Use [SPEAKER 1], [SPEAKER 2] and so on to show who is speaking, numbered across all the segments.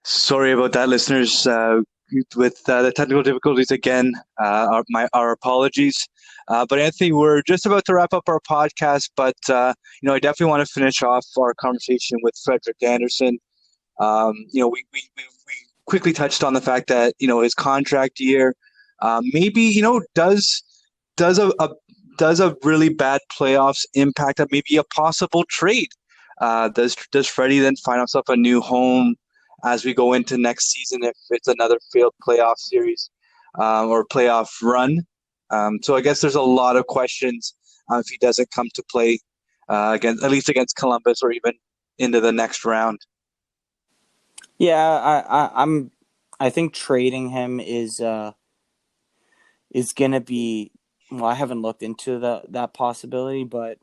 [SPEAKER 1] Sorry about that, listeners. With the technical difficulties again, our apologies. But Anthony, we're just about to wrap up our podcast, but I definitely want to finish off our conversation with Frederick Anderson. We quickly touched on the fact that his contract year maybe does a really bad playoffs impact maybe a possible trade. Does Freddie then find himself a new home as we go into next season if it's another failed playoff series or playoff run? So I guess there's a lot of questions if he doesn't come to play against at least against Columbus or even into the next round.
[SPEAKER 2] Yeah, I think trading him is gonna be. Well, I haven't looked into that possibility, but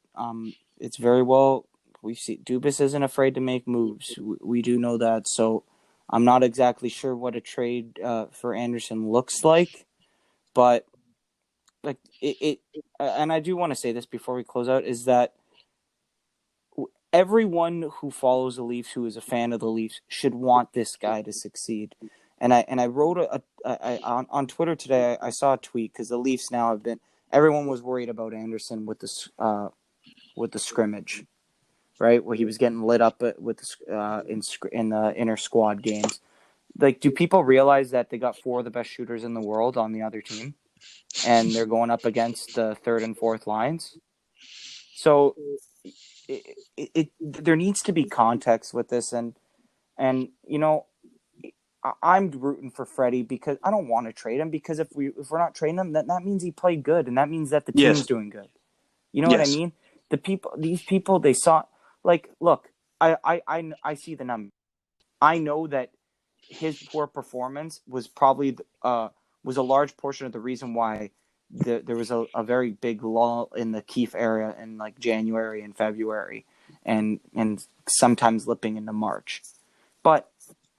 [SPEAKER 2] it's very well. We see Dubas isn't afraid to make moves. We do know that, so I'm not exactly sure what a trade for Anderson looks like, but like it and I do want to say this before we close out is that everyone who follows the Leafs, who is a fan of the Leafs, should want this guy to succeed. And I wrote on Twitter today. I saw a tweet because the Leafs now have been. Everyone was worried about Anderson with the scrimmage, right, where he was getting lit up with in the inter squad games. Like, do people realize that they got four of the best shooters in the world on the other team, and they're going up against the third and fourth lines? So there needs to be context with this, and I'm rooting for Freddie because I don't want to trade him, because if we're not trading him, that means he played good, and that means that the
[SPEAKER 1] Yes,
[SPEAKER 2] team's doing good. You know what I
[SPEAKER 1] yes,
[SPEAKER 2] mean? These people, they saw, like, look, I see the number. I know that his poor performance was probably was a large portion of the reason why there was a very big lull in the Keefe area in like January and February, and sometimes lipping into March. But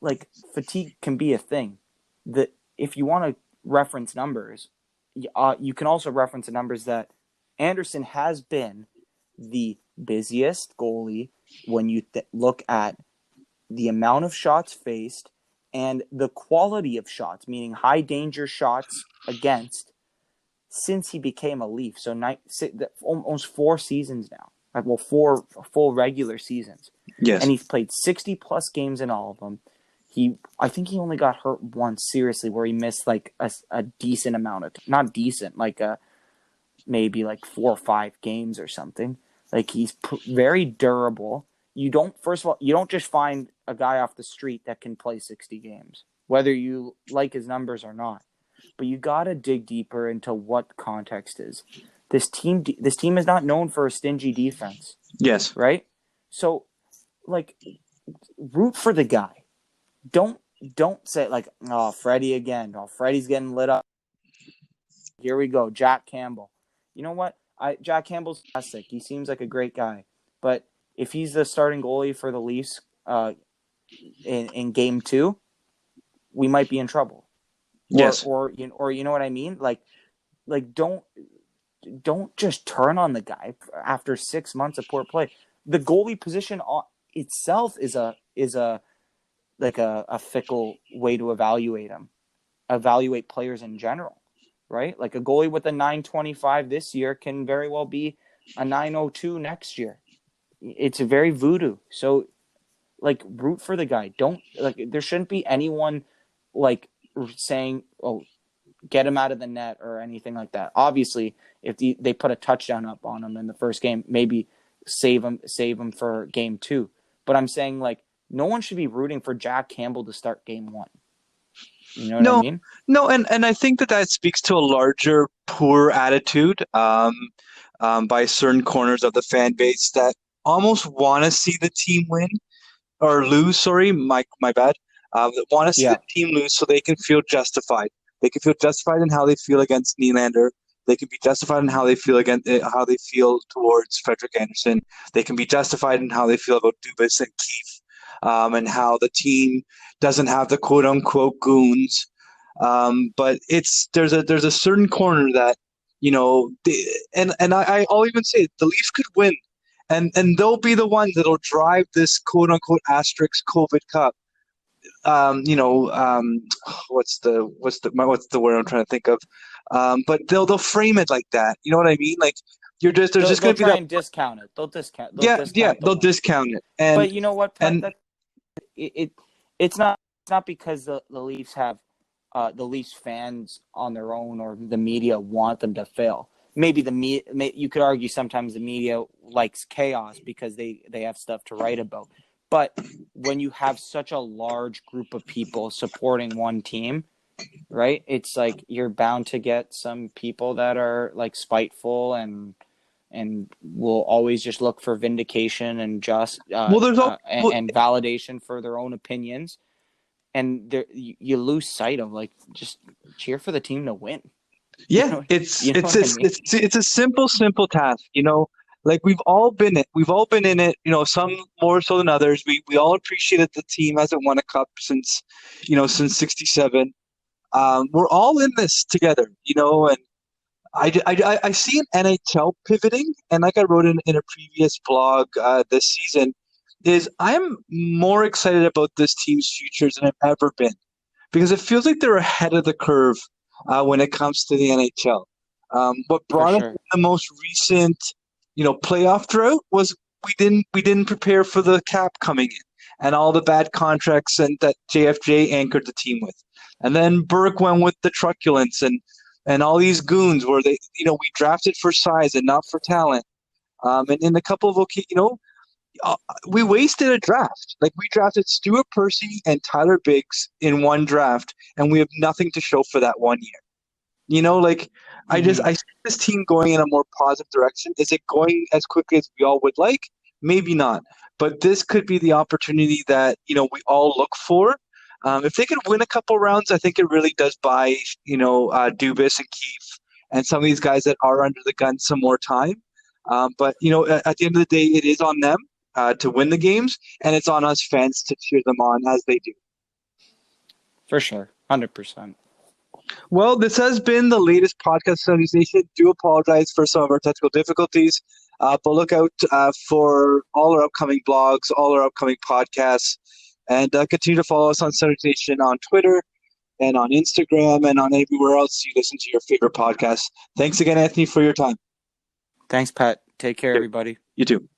[SPEAKER 2] like, fatigue can be a thing. That if you want to reference numbers, you can also reference the numbers that Anderson has been the busiest goalie when you look at the amount of shots faced and the quality of shots, meaning high danger shots against, since he became a Leaf. So almost 4 seasons now. Well, 4 full regular seasons. And
[SPEAKER 1] yes,
[SPEAKER 2] he's played 60 plus games in all of them. I think he only got hurt once seriously, where he missed like a decent amount of, not decent, like maybe like 4 or 5 games or something. Like, he's very durable. First of all, you don't just find a guy off the street that can play 60 games, whether you like his numbers or not. But you got to dig deeper into what context is. This team is not known for a stingy defense,
[SPEAKER 1] yes.
[SPEAKER 2] right? So, like, root for the guy. Don't don't say like, oh, Freddie again. Oh, Freddie's getting lit up. Here we go, Jack Campbell. You know what? Jack Campbell's fantastic. He seems like a great guy, but if he's the starting goalie for the Leafs in game two, we might be in trouble. Or
[SPEAKER 1] Yes.
[SPEAKER 2] you know what I mean? Like don't just turn on the guy after 6 months of poor play. The goalie position itself is a like a fickle way to evaluate players in general, right? Like, a goalie with a 925 this year can very well be a 902 next year. It's very voodoo. So, like, root for the guy. Don't, like, there shouldn't be anyone like saying, "Oh, get him out of the net" or anything like that. Obviously, if they put a touchdown up on him in the first game, maybe save him for game two. But I'm saying, like, no one should be rooting for Jack Campbell to start game one. You know what I
[SPEAKER 1] No,
[SPEAKER 2] mean?
[SPEAKER 1] no, and I think that speaks to a larger poor attitude by certain corners of the fan base that almost want to see the team win or lose. Sorry, my bad. That want to see the
[SPEAKER 2] Yeah.
[SPEAKER 1] team lose so they can feel justified. They can feel justified in how they feel against Nylander. They can be justified in how they feel against how they feel towards Frederick Anderson. They can be justified in how they feel about Dubas and Keefe, and how the team doesn't have the quote unquote goons. But there's a certain corner that I'll even say it, the Leafs could win, and they'll be the ones that'll drive this quote unquote asterisk COVID Cup. what's the word I'm trying to think of? But they'll frame it like that. You know what I mean? Like there's just
[SPEAKER 2] They'll
[SPEAKER 1] going to be
[SPEAKER 2] try
[SPEAKER 1] that.
[SPEAKER 2] and discount it. They'll
[SPEAKER 1] Yeah,
[SPEAKER 2] discount the
[SPEAKER 1] they'll
[SPEAKER 2] win.
[SPEAKER 1] discount it,
[SPEAKER 2] But you know what, Pat?
[SPEAKER 1] and
[SPEAKER 2] That it it's not because the Leafs have the Leafs fans on their own or the media want them to fail. Maybe you could argue sometimes the media likes chaos because they have stuff to write about. But when you have such a large group of people supporting one team, right? It's like you're bound to get some people that are like spiteful and will always just look for vindication and
[SPEAKER 1] well, there's all well,
[SPEAKER 2] and validation for their own opinions. And there, you lose sight of like just cheer for the team to win. You
[SPEAKER 1] yeah,
[SPEAKER 2] know, you know what I mean?
[SPEAKER 1] it's a simple task. Like we've all been in it. Some more so than others. We all appreciate that the team hasn't won a cup since '67. We're all in this together. And I see an NHL pivoting, and like I wrote in a previous blog this season, is I'm more excited about this team's futures than I've ever been because it feels like they're ahead of the curve when it comes to the NHL. What
[SPEAKER 2] For
[SPEAKER 1] brought us
[SPEAKER 2] sure.
[SPEAKER 1] the most recent, playoff drought was we didn't prepare for the cap coming in and all the bad contracts and that JFJ anchored the team with, and then Burke went with the truculence and all these goons where we drafted for size and not for talent. And in a couple of uh, we wasted a draft. Like we drafted Stuart Percy and Tyler Biggs in one draft, and we have nothing to show for that one year. Like
[SPEAKER 2] Mm-hmm.
[SPEAKER 1] I see this team going in a more positive direction. Is it going as quickly as we all would like? Maybe not. But this could be the opportunity that we all look for. If they could win a couple rounds, I think it really does buy Dubas and Keefe and some of these guys that are under the gun some more time. But at the end of the day, it is on them to win the games, and it's on us fans to cheer them on as they do.
[SPEAKER 2] For sure. 100%.
[SPEAKER 1] Well, this has been the latest podcast Nation. Do apologize for some of our technical difficulties, but look out for all our upcoming blogs, all our upcoming podcasts, and continue to follow us on Nation on Twitter and on Instagram and on everywhere else you listen to your favorite podcasts. Thanks again, Anthony, for your time.
[SPEAKER 2] Thanks, Pat. Take care,
[SPEAKER 1] Yep.
[SPEAKER 2] everybody.
[SPEAKER 1] You too.